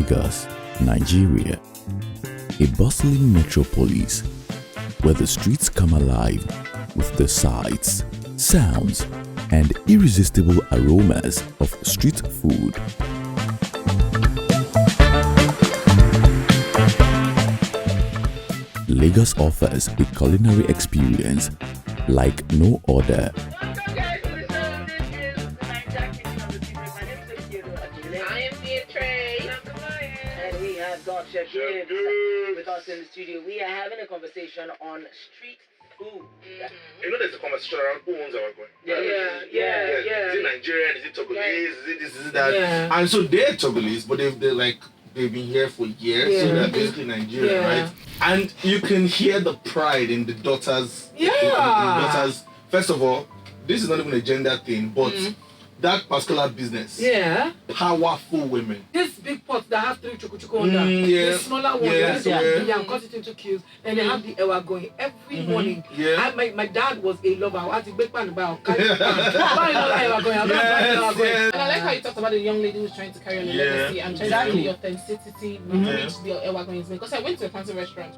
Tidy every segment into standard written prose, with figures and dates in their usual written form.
Lagos, Nigeria, a bustling metropolis where the streets come alive with the sights, sounds, and irresistible aromas of street food. Lagos offers a culinary experience like no other. Chef Gibbs with us in the studio. We are having a conversation on street food. You know, there's a conversation around who owns our going. Yeah. Is it Nigerian? Is it Togolese? Is it this? Is it that? Yeah. And so they're Togolese, but they've been here for years, so they're basically Nigerian, right? And you can hear the pride in the daughters. Yeah. In the daughters. First of all, this is not even a gender thing, but that particular business. Yeah. Powerful women. This big pot that have 3 chuku on them. The smaller one, and cut it into cubes. And they have the ewa going every morning. Yeah. My dad was a lover. I had to bake pan about. And I like how you talked about the young lady who's trying to carry on the legacy and trying to bring the authenticity which the ewa going is. Because I went to a fancy restaurant.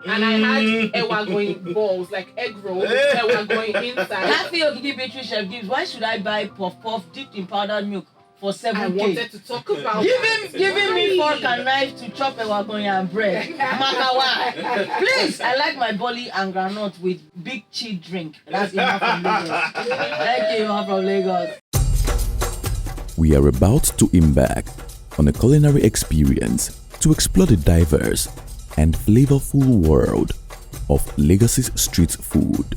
And I had ewa going balls, like egg rolls, ewa going inside. That feel Beatrice Chef Gibbs, why should I buy puff dipped in powdered milk for 7K? I wanted to talk about Giving me fork and knife to chop ewa going and bread. Makawa. Please, I like my bully and granite with big cheese drink. That's enough from Lagos. Thank you, enough from Lagos. We are about to embark on a culinary experience to explore the diverse and flavorful world of Lagos's street food.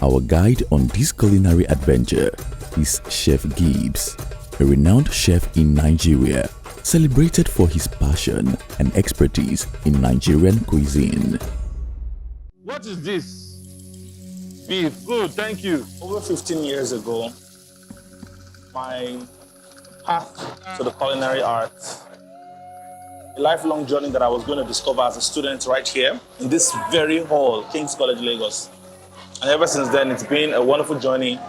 Our guide on this culinary adventure is Chef Gibbs, a renowned chef in Nigeria, celebrated for his passion and expertise in Nigerian cuisine. What is this? Beef. Good, thank you. Over 15 years ago, my path to the culinary arts, a lifelong journey that I was going to discover as a student right here in this very hall, King's College, Lagos. And ever since then, it's been a wonderful journey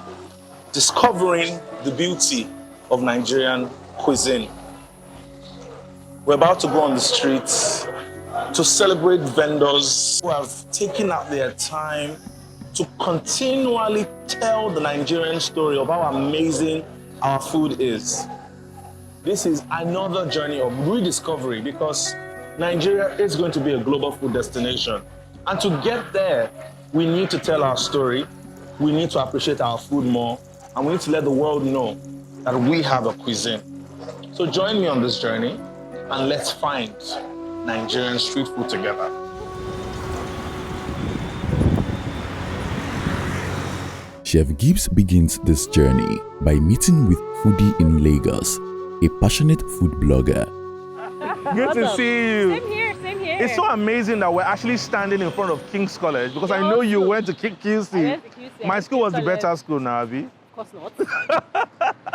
discovering the beauty of Nigerian cuisine. We're about to go on the streets to celebrate vendors who have taken out their time to continually tell the Nigerian story of how amazing our food is. This is another journey of rediscovery because Nigeria is going to be a global food destination. And to get there, we need to tell our story, we need to appreciate our food more, and we need to let the world know that we have a cuisine. So join me on this journey and let's find Nigerian street food together. Chef Gibbs begins this journey by meeting with foodie in Lagos, a passionate food blogger. Good to see you. Same here. It's so amazing that we're actually standing in front of King's College because I know you went to QC. I went to QC. My school was the better school now, Abby. Of course not.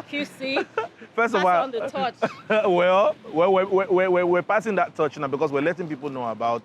QC. First of all, on the touch. we're passing that touch now because we're letting people know about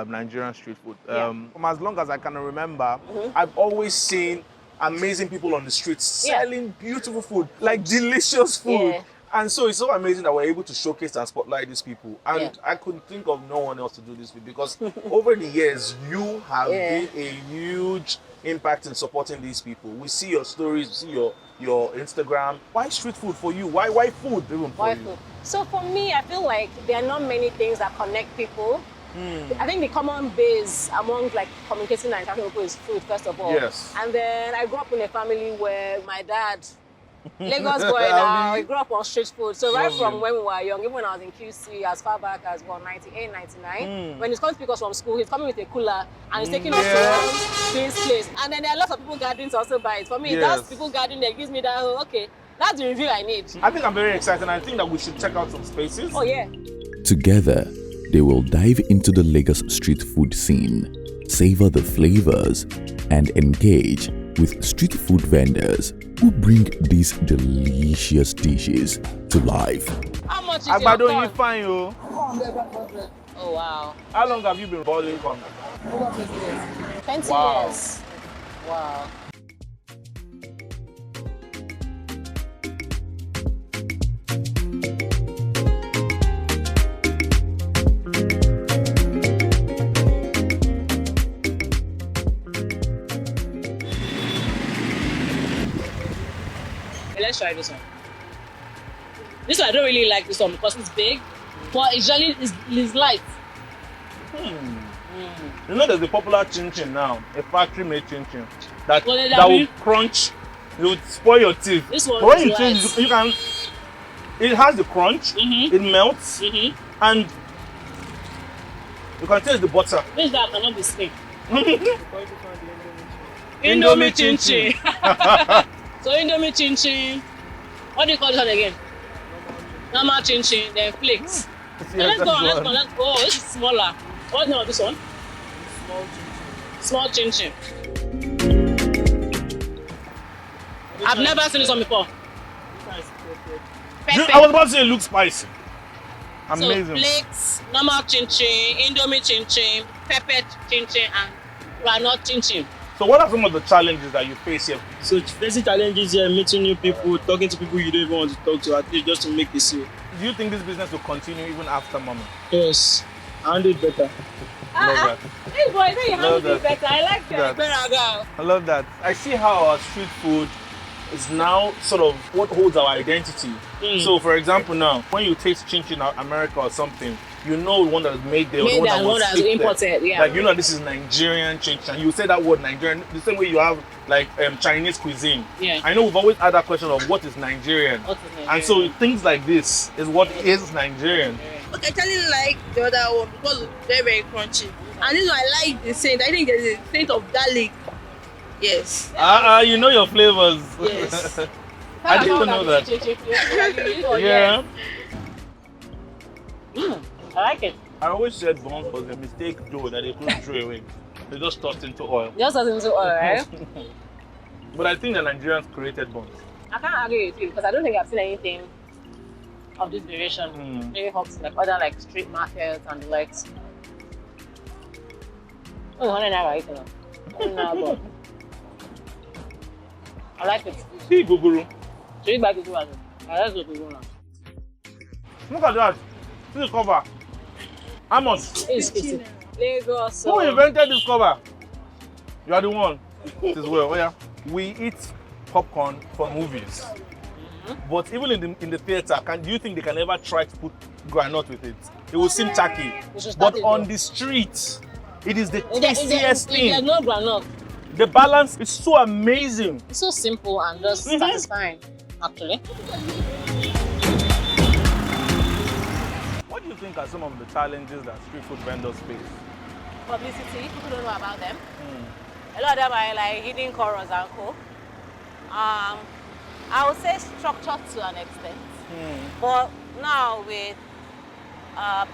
Nigerian street food. From as long as I can remember, I've always seen amazing people on the streets selling beautiful food, like delicious food. Yeah. And so it's so amazing that we're able to showcase and spotlight these people. And I couldn't think of no one else to do this with because over the years, you have been a huge impact in supporting these people. We see your stories, we see your Instagram. Why street food for you? Why food even for you? Food? So for me, I feel like there are not many things that connect people. I think the common base among like communicating and interacting with people is food, first of all. Yes. And then I grew up in a family where my dad, Lagos boy now, we grew up on street food. So right from when we were young, even when I was in QC, as far back as 98, 99, when he's coming to pick us from school, he's coming with a cooler and he's taking us to this place. And then there are lots of people gathering to also buy it. For me, that's people gathering that gives me that, okay, that's the review I need. I think I'm very excited and I think that we should check out some spaces. Oh yeah. Together, they will dive into the Lagos street food scene, savor the flavors, and engage with street food vendors who bring these delicious dishes to life. How much is Agbado, your you corn? fine, yo. Oh wow. How long have you been boiling corn? Over 20 years. 20 Wow. years. Wow. let's try this one. This one I don't really like this one because it's big, but it's light. You know, there's a popular chin chin now, a factory-made chin chin that Well, will crunch. It will spoil your teeth. This one But when is you change, you can. It has the crunch. It melts, and you can taste the butter. This that cannot be slim. Indomie chin chin. So Indomie chin chin. What do you call this one again? Normal chin chin, then flakes. So let's go on. Oh, this is smaller. What's the name of this one? Small chin chin. I've never seen this one before. I was about to say it looks spicy. Amazing. So flakes, normal chin chin, Indomie chin chin, pepper chin chin, and granite chin chin. So what are some of the challenges that you face here? So facing challenges here, meeting new people, talking to people you don't even want to talk to, at least just to make the sale. Do you think this business will continue even after mommy? Yes, I'll do it better. Love that. Hey boy, I think you Love handle it that. better. I like that. I love that. I see how our street food is now sort of what holds our identity. So for example now, when you taste chin chin in America or something, you know the one that is made there, the one that was that's imported, yeah. Like, you know, this is Nigerian chin chin. You say that word Nigerian the same way you have like Chinese cuisine. Yeah. I know we've always had that question of what is Nigerian. And so things like this is what is Nigerian. Okay, I actually like the other one because it's very, very crunchy. And this one I like the scent. I think there's a scent of garlic. Yes. You know your flavors. Yes. I didn't know that. Yeah. I like it. I always said buns was a mistake dough that they couldn't throw away. They just tossed into oil. Just as into oil, right? But I think the Nigerians created buns. I can't argue with you because I don't think I've seen anything of this variation. Maybe hops like other like street markets and the likes. Oh, 100 naira, you know. 100 naira bun. I like it. See Guguru. So you buy Guguru as well. Let's go Guguru now. Look at that. See the cover. How much? It's Lagos. Who invented this cover? You are the one. It is well. Oh yeah. We eat popcorn for movies. But even in the theater, do you think they can ever try to put granite with it? It will seem tacky. But on the street, it is the tastiest thing. There's no granite. The balance is so amazing. It's so simple and just satisfying, actually. What do you think are some of the challenges that street food vendors face? Publicity, people don't know about them. A lot of them are like hidden corners and co. I would say structured to an extent. But now with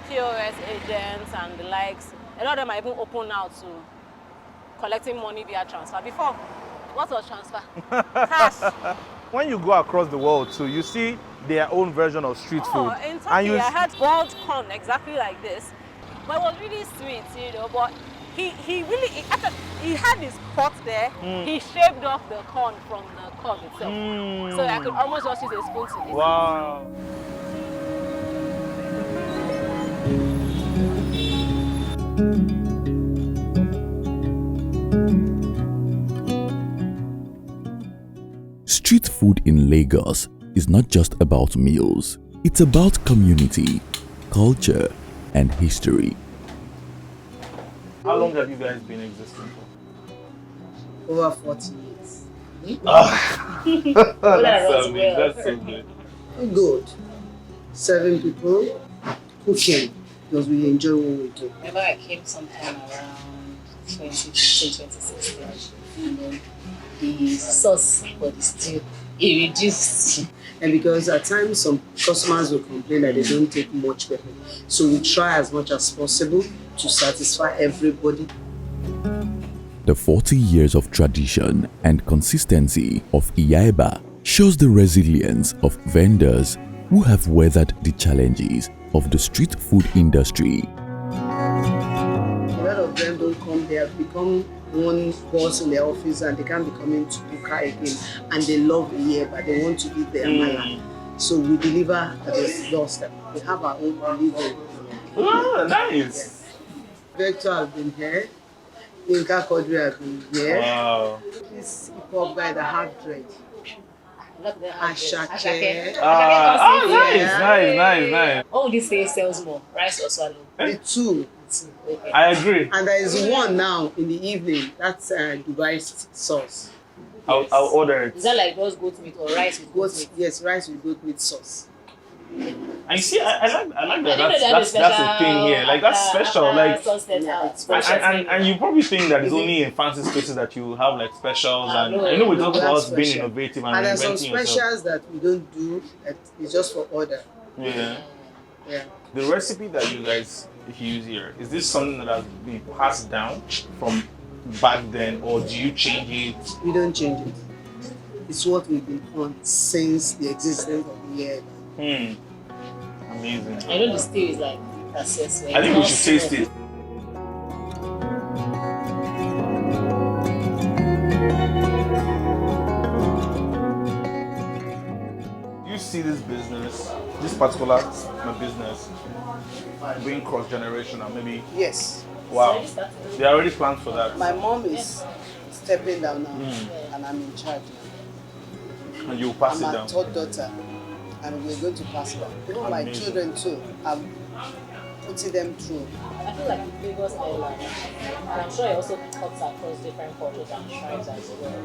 POS agents and the likes, a lot of them are even open now to collecting money via transfer. Before, what was transfer? Cash. When you go across the world too, you see their own version of street food. In Turkey, I had boiled corn exactly like this. But it was really sweet, you know, but he had his pot there, he shaved off the corn from the corn itself. So I could almost just use a spoon to eat. Wow. Street food in Lagos is not just about meals. It's about community, culture, and history. How long have you guys been existing for? Over 40 years. That's so good. Good. 7 people cooking because we enjoy what we do. Remember I came sometime around 2015, 2016. And then the sauce for the stew, it reduced. And because at times some customers will complain that they don't take much pepper. So we try as much as possible to satisfy everybody. The 40 years of tradition and consistency of Iyaiba shows the resilience of vendors who have weathered the challenges of the street food industry. A lot of them don't come, they have become one boss in their office and they can't be coming to buka again. And they love Iyaiba, they want to eat their mala. So we deliver at the doorstep. We have our own delivery. Oh, nice. Vector has been here. Inka Kodri has been here. Wow. This hip hop guy that had dread. Ashake. Nice. What would you say sells more, rice or swallow? The two. Okay. I agree. And there is one now in the evening. That's Dubai sauce. I'll order it. Is that like just goat meat or rice with goat meat? Yes, rice with goat meat sauce. And you see, I like that. That's the thing here. Like that's special. Like and you probably think that it's only in fancy spaces that you have like specials and you know we talk about being innovative and there's some reinventing yourself. specials that we don't do. It's just for order. Yeah. Yeah. The recipe that you guys use here, is this something that has been passed down from back then, or do you change it? We don't change it. It's what we've been on since the existence of the year. Amazing. I know the stew is like successful. I think we should taste it. You see this business, this particular business, being cross-generational, maybe? Yes. Wow. They are already planned for that. My mom is stepping down now, and I'm in charge now. And you'll pass it down. I'm a third daughter, and we're going to pass it down. Even my children too, I'm putting them through. I feel like it Lagos Island, and I'm sure it also cuts across different cultures and tribes as well.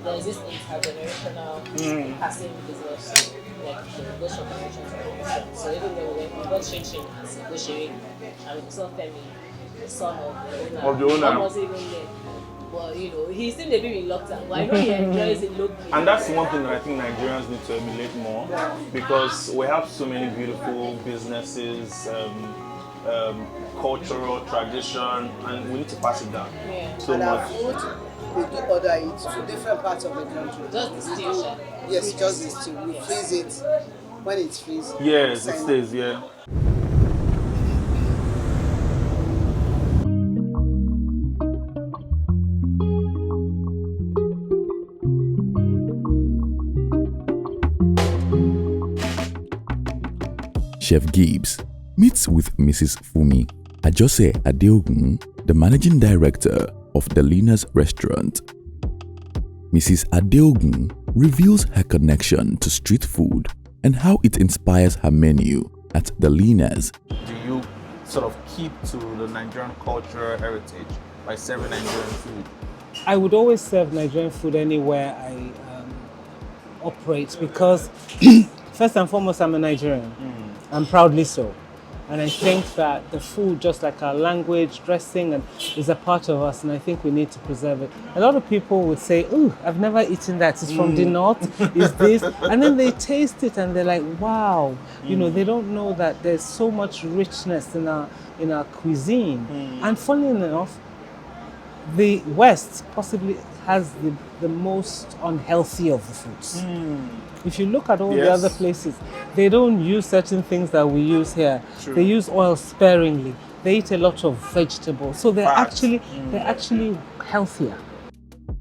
There's this intergenerational passing business, like it goes from generation to generation. So even though we got Shinshin as Goshiri, and we saw Femi, the son of the owner. Mom wasn't even there. But you know, he's still a bit reluctant, but I know he enjoys it locally. And that's one thing that I think Nigerians need to emulate more, because we have so many beautiful businesses, cultural tradition, and we need to pass it down. Yeah. So and much. our food, we do order it to different parts of the country. Just the stew. Yes, just the stew. We freeze it when it's freezed. Yes, it stays, yeah. Chef Gibbs meets with Mrs. Fumi Ajose Adeogun, the managing director of the Lina's restaurant. Mrs. Adeogun reveals her connection to street food and how it inspires her menu at the Lina's. Do you sort of keep to the Nigerian cultural heritage by serving Nigerian food? I would always serve Nigerian food anywhere I operate because first and foremost, I'm a Nigerian. I'm proudly so. And I think that the food, just like our language, dressing, is a part of us, and I think we need to preserve it. A lot of people would say, "Oh, I've never eaten that. It's from the north. Is this?" And then they taste it and they're like, "Wow!" You know, they don't know that there's so much richness in our cuisine. And funnily enough, the West possibly has the most unhealthy of the foods. If you look at all the other places, they don't use certain things that we use here. True. They use oil sparingly. They eat a lot of vegetables, so they're actually healthier.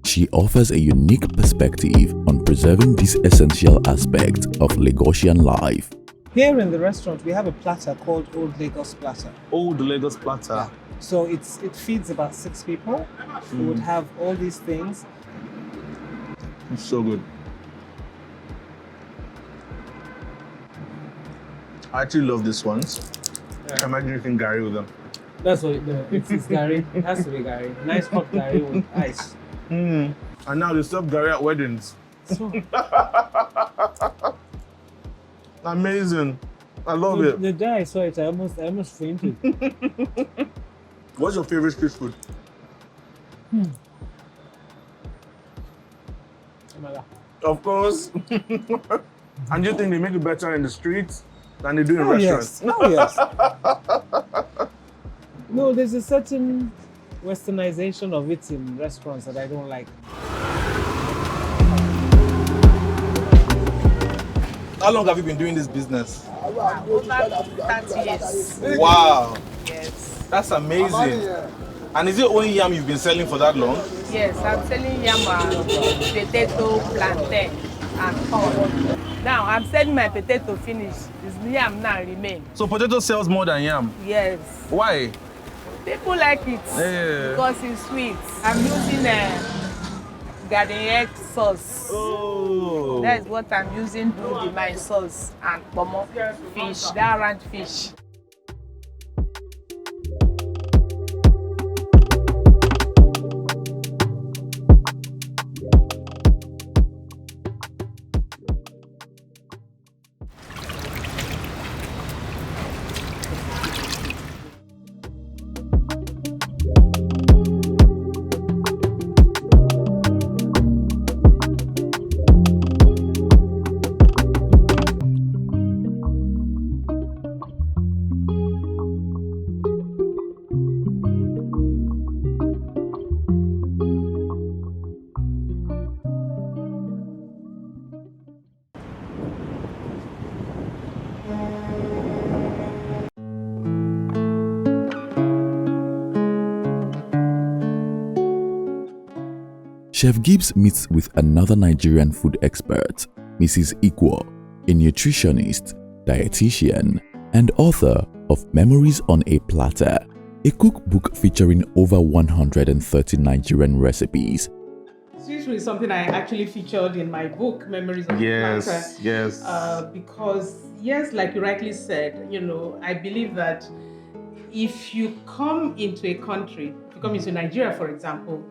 She offers a unique perspective on preserving this essential aspect of Lagosian life. Here in the restaurant, we have a platter called Old Lagos Platter. Old Lagos Platter. Yeah. So it feeds about 6 people. We would have all these things. It's so good. I actually love these ones. Yeah. Imagine drinking Gary with them. That's what it's Gary. It has to be Gary. Nice hot Gary with ice. And now they serve Gary at weddings. So amazing. I love it. The day I saw it, I almost fainted. What's your favorite street food? Of course. And you think they make it better in the streets than they do in restaurants? Yes. Oh, yes. No, there's a certain westernization of it in restaurants that I don't like. How long have you been doing this business? Over 30 years. Wow. Yes. That's amazing. And is it only yam you've been selling for that long? Yes, I'm selling yam, potato, plantain, and corn. Now I'm selling my potato finish. It's yam now remain. So potato sells more than yam? Yes. Why? People like it because it's sweet. I'm using garden egg sauce. Oh. That is what I'm using to do my sauce and pomo fish, that round fish. Chef Gibbs meets with another Nigerian food expert, Mrs. Ikwo, a nutritionist, dietitian, and author of Memories on a Platter, a cookbook featuring over 130 Nigerian recipes. Street food is something I actually featured in my book, Memories of the Platter. Yes. Because, yes, like you rightly said, you know, I believe that if you come into a country, if you come into Nigeria, for example,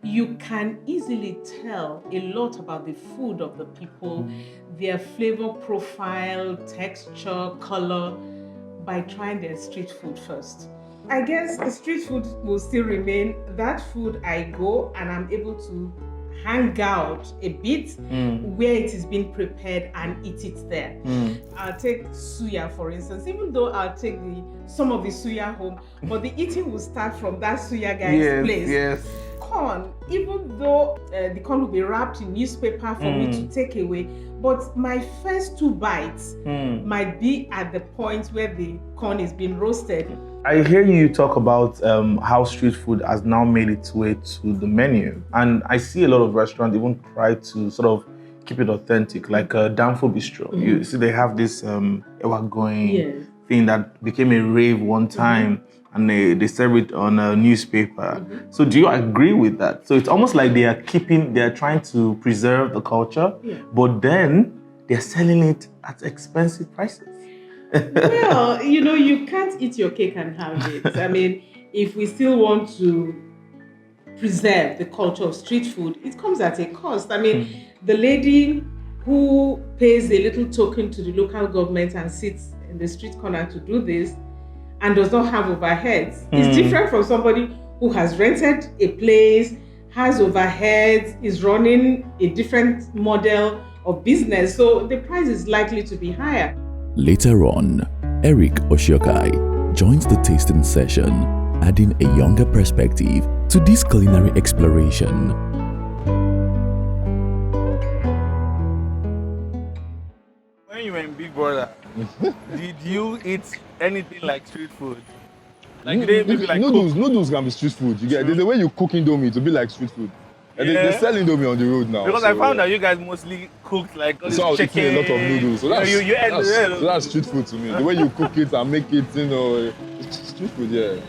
you can easily tell a lot about the food of the people, their flavor profile, texture, color, by trying their street food first. I guess the street food will still remain that food I go and I'm able to hang out a bit where it is being prepared and eat it there. I'll take suya, for instance, even though I'll take some of the suya home, but the eating will start from that suya guy's place. Yes. Corn, even though the corn will be wrapped in newspaper for me to take away, but my first 2 bites might be at the point where the corn is being roasted. I hear you talk about how street food has now made its way to the menu, and I see a lot of restaurants even try to sort of keep it authentic, like Danfo Bistro. You see, they have this ewa-going thing that became a rave one time, and they serve it on a newspaper. So do you agree with that? So it's almost like they are trying to preserve the culture, but then they're selling it at expensive prices. Well, you know, you can't eat your cake and have it. I mean, if we still want to preserve the culture of street food, it comes at a cost. I mean, the lady who pays a little token to the local government and sits in the street corner to do this and does not have overheads is different from somebody who has rented a place, has overheads, is running a different model of business. So the price is likely to be higher. Later on, Eric Oshiokai joins the tasting session, adding a younger perspective to this culinary exploration. When you were in Big Brother, did you eat anything like street food? Like maybe like noodles can be street food. You get there's a way you cook Indomie to be like street food. And they sell Indomie on the road now. Because I found that you guys mostly cooked like so I was eating a lot of noodles. So that's street food to me. The way you cook it and make it, you know, it's street food, yeah.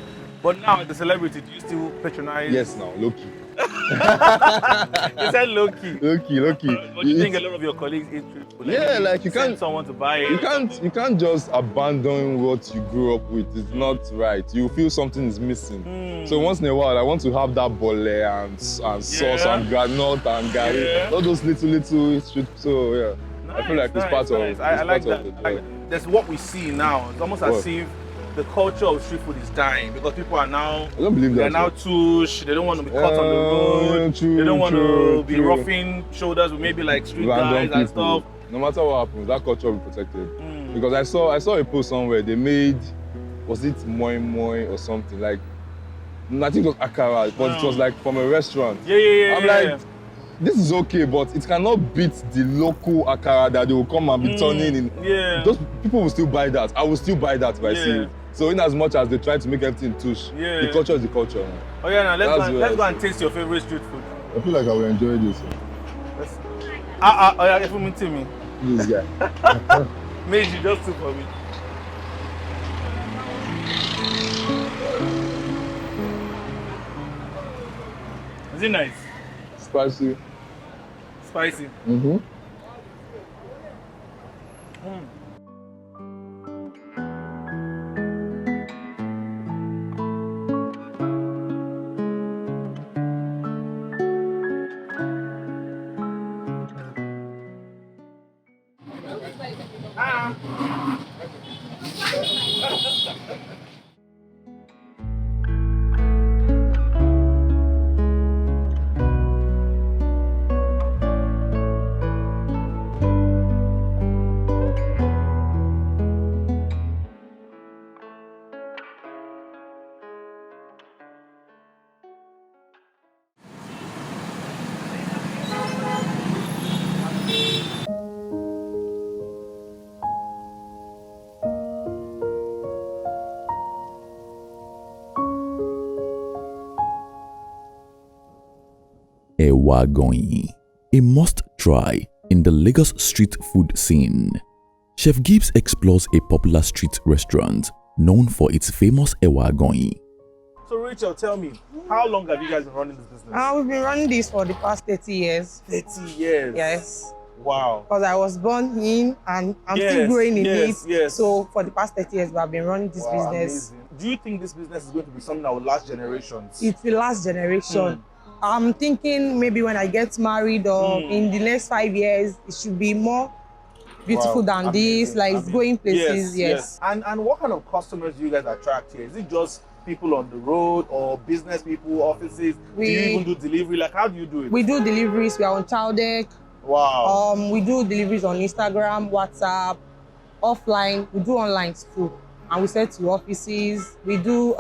But now as a celebrity, do you still patronize? Yes, now, low-key. You said low-key. Low-key. But you think a lot of your colleagues eat street food? Yeah, like you can't send someone to buy it. You can't just abandon what you grew up with. It's not right. You feel something is missing. So once in a while, I want to have that bole and sauce and granite and gari. All those little street. So yeah, nice, I feel like it's part of. I like that. That's what we see now. It's almost as if the culture of street food is dying because people are now. I don't believe that. They're now touche. They don't want to be caught on the road. They don't want to be roughing shoulders with maybe like street guys and stuff. No matter what happens, that culture will be protected. Because I saw a post somewhere. They made, was it moi moi or something like? I think it was akara, but it was like from a restaurant. I'm like, this is okay, but it cannot beat the local akara that they will come and be turning in. Those people will still buy that. I will still buy that if I see it. So in as much as they try to make everything touche, the culture is the culture. Man. Oh yeah, now let's go and taste your favorite street food. I feel like I will enjoy this. Oh yeah, if you meet me. This guy. Meiji, just two for me. Is it nice? spicy. Spicy. Mm-hmm. Ewa Goyin, a must-try in the Lagos street food scene. Chef Gibbs explores a popular street restaurant known for its famous Ewa Goyin. So Rachel, tell me, how long have you guys been running this business? We've been running this for the past 30 years. 30 years? Yes. Wow. Because I was born in and I'm still growing in it. So for the past 30 years, we have been running this business. Amazing. Do you think this business is going to be something that will last generations? It's the last generation. I'm thinking maybe when I get married or in the next 5 years, it should be more beautiful than this, like it's going places. Yes. And what kind of customers do you guys attract here? Is it just people on the road or business people, offices? Do you even do delivery? Like, how do you do it? We do deliveries. We are on Child Deck. Wow. We do deliveries on Instagram, WhatsApp, offline. We do online too. And we sell to offices. We do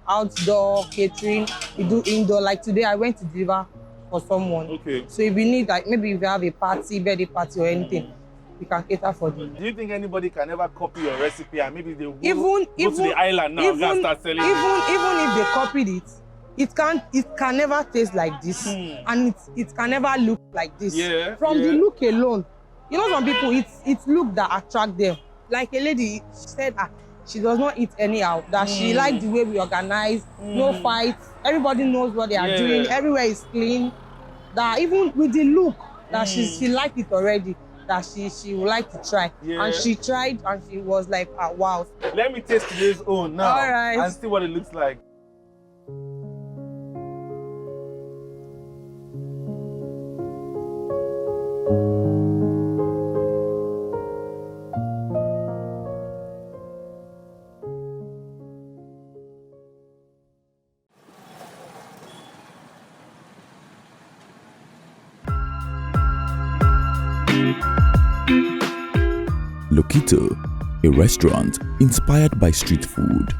outdoor catering. We do indoor. Like today, I went to deliver for someone. Okay. So if you need, like, maybe if you have a party, birthday party or anything, we can cater for them. Do you think anybody can ever copy your recipe and maybe they will go to the island now and start selling it? Even if they copied it, it can never taste like this, and it can never look like this. From the look alone, you know, some people it's look that attract them. Like a lady, she said she does not eat anyhow, that she likes the way we organize, no fights, everybody knows what they are doing, everywhere is clean. That even with the look, that she liked it already, that she would like to try. And she tried and she was like, wow. Let me taste today's own now. All right. And see what it looks like. Lokito, a restaurant inspired by street food.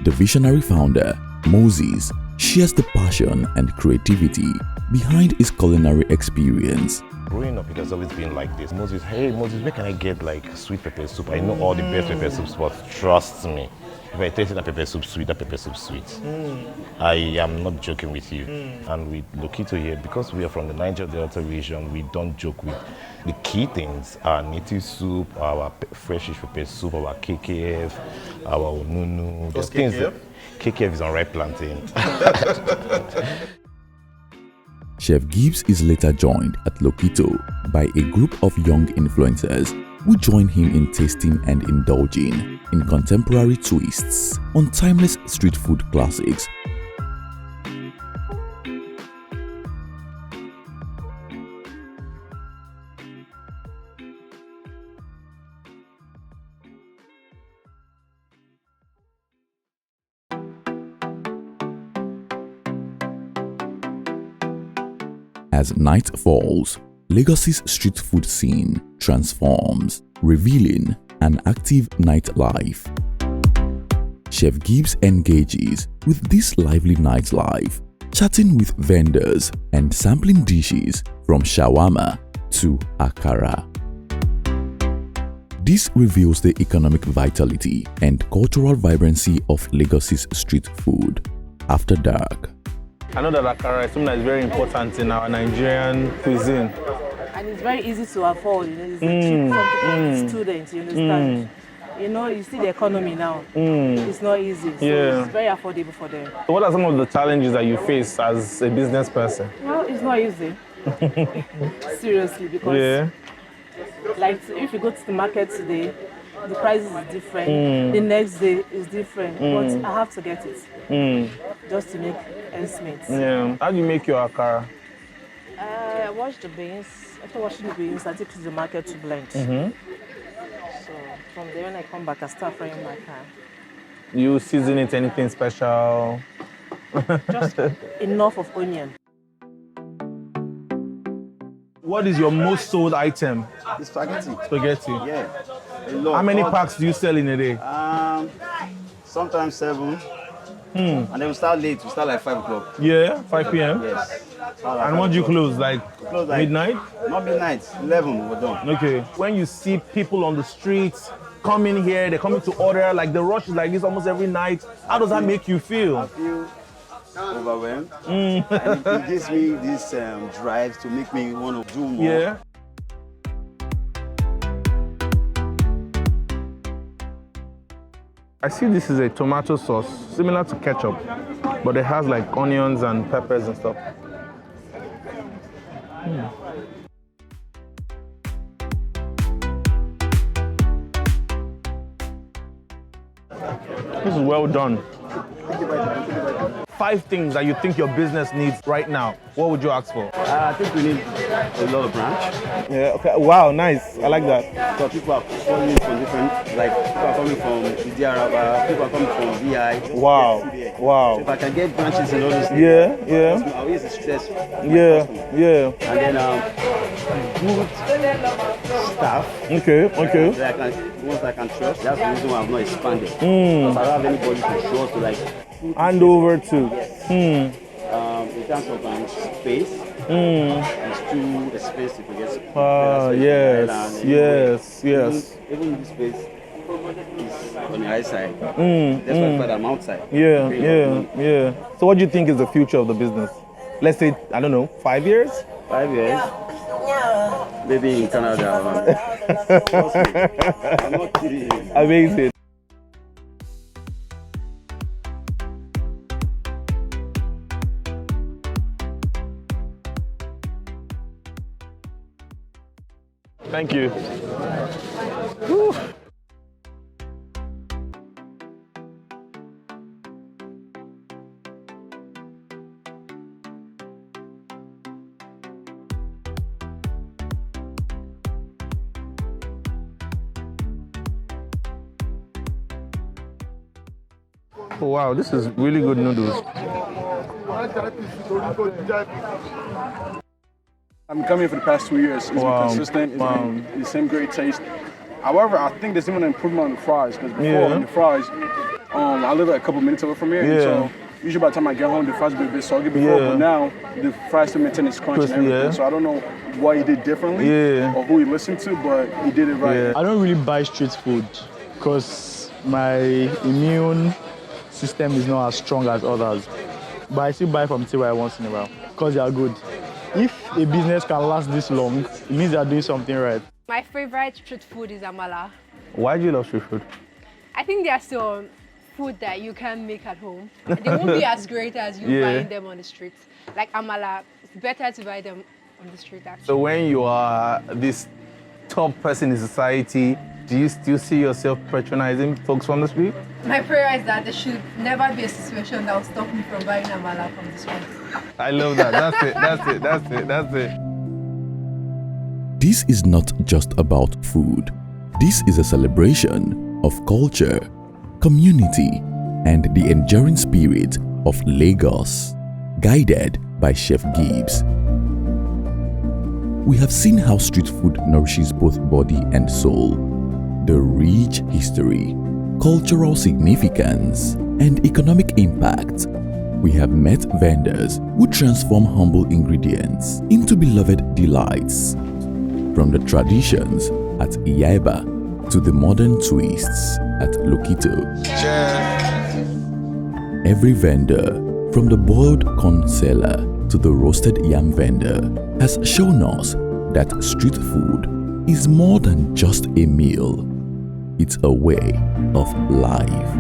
The visionary founder, Moses, shares the passion and creativity behind his culinary experience. Growing up, it has always been like this. Moses, hey Moses, where can I get like sweet pepper soup? I know all the best pepper soups, but trust me, if I taste that pepper soup sweet, that pepper soup sweet. I am not joking with you. And with Lokito here, because we are from the Niger Delta region, we don't joke with the key things. Our native soup, our freshish pepper soup, our KKF, our onunu. What's KKF? KKF is on ripe plantain. Chef Gibbs is later joined at Lokito by a group of young influencers who join him in tasting and indulging in contemporary twists on timeless street food classics. As night falls, Lagos's street food scene transforms, revealing an active nightlife. Chef Gibbs engages with this lively nightlife, chatting with vendors and sampling dishes from shawarma to akara. This reveals the economic vitality and cultural vibrancy of Lagos's street food. After dark, I know that akara is something that is very important in our Nigerian cuisine. And it's very easy to afford, you know, it's cheap for students, you understand? You know, you see the economy now, it's not easy, so it's very affordable for them. So what are some of the challenges that you face as a business person? Well, Well, it's not easy. Seriously, because like if you go to the market today, the price is different. The next day is different, but I have to get it just to make ends meet. Yeah. How do you make your akara? I wash the beans. After washing the beans, I take it to the market to blend. So from there, when I come back, I start frying my car. You season it anything special? Just enough of onion. What is your most sold item? It's spaghetti. Spaghetti. Yeah. How many packs do you sell in a day? Sometimes 7. And then we start late. We start like 5 o'clock. Yeah, 5 p.m. Yes. And when do you close? Like midnight? Not midnight. 11. We're done. Okay. When you see people on the streets coming here, they're coming to order. Like the rush is like this almost every night. How does that make you feel? I feel overwhelmed. And it gives me this drive to make me want to do more. Yeah. I see this is a tomato sauce, similar to ketchup, but it has like onions and peppers and stuff. This is well done. 5 things that you think your business needs right now, what would you ask for? I think we need a lot of branch. Yeah, okay. Wow, nice. I like that. So people are coming from different, like people are coming from Idiaraba, people are coming from VI. Wow. Wow. So if I can get branches in all these things, yeah. I'll use the stress. Yeah. And then good staff. Okay. Ones I can trust. That's the reason why I've not expanded. Because I don't have anybody to show to like hand over to. Yes. In terms of space, it's too expensive to get. Yes. Even this space is on the high side. That's why I'm outside. Yeah. So what do you think is the future of the business? Let's say, I don't know, 5 years? 5 years? Maybe in Canada. I'm not kidding. Amazing. Thank you. Whew. Oh, wow, this is really good noodles. I've been coming for the past 2 years. It's been consistent. It's been the same great taste. However, I think there's even an improvement on the fries because before the fries, I live like a couple minutes away from here. And so usually by the time I get home, the fries will be a bit soggy before. But now the fries still maintain its crunch and everything. So I don't know what he did differently or who he listened to, but he did it right. I don't really buy street food because my immune system is not as strong as others. But I still buy from TY once in a while because they are good. If a business can last this long, it means they are doing something right. My favorite street food is amala. Why do you love street food? I think there's some food that you can make at home. They won't be as great as you buying them on the street. Like amala, it's better to buy them on the street actually. So when you are this top person in society, do you still see yourself patronizing folks from the street? My prayer is that there should never be a situation that will stop me from buying amala from the street. I love that. That's it. This is not just about food. This is a celebration of culture, community, and the enduring spirit of Lagos, guided by Chef Gibbs. We have seen how street food nourishes both body and soul. The rich history, cultural significance, and economic impact. We have met vendors who transform humble ingredients into beloved delights. From the traditions at Iyaiba to the modern twists at Lokito. Every vendor, from the boiled corn seller to the roasted yam vendor, has shown us that street food is more than just a meal. It's a way of life.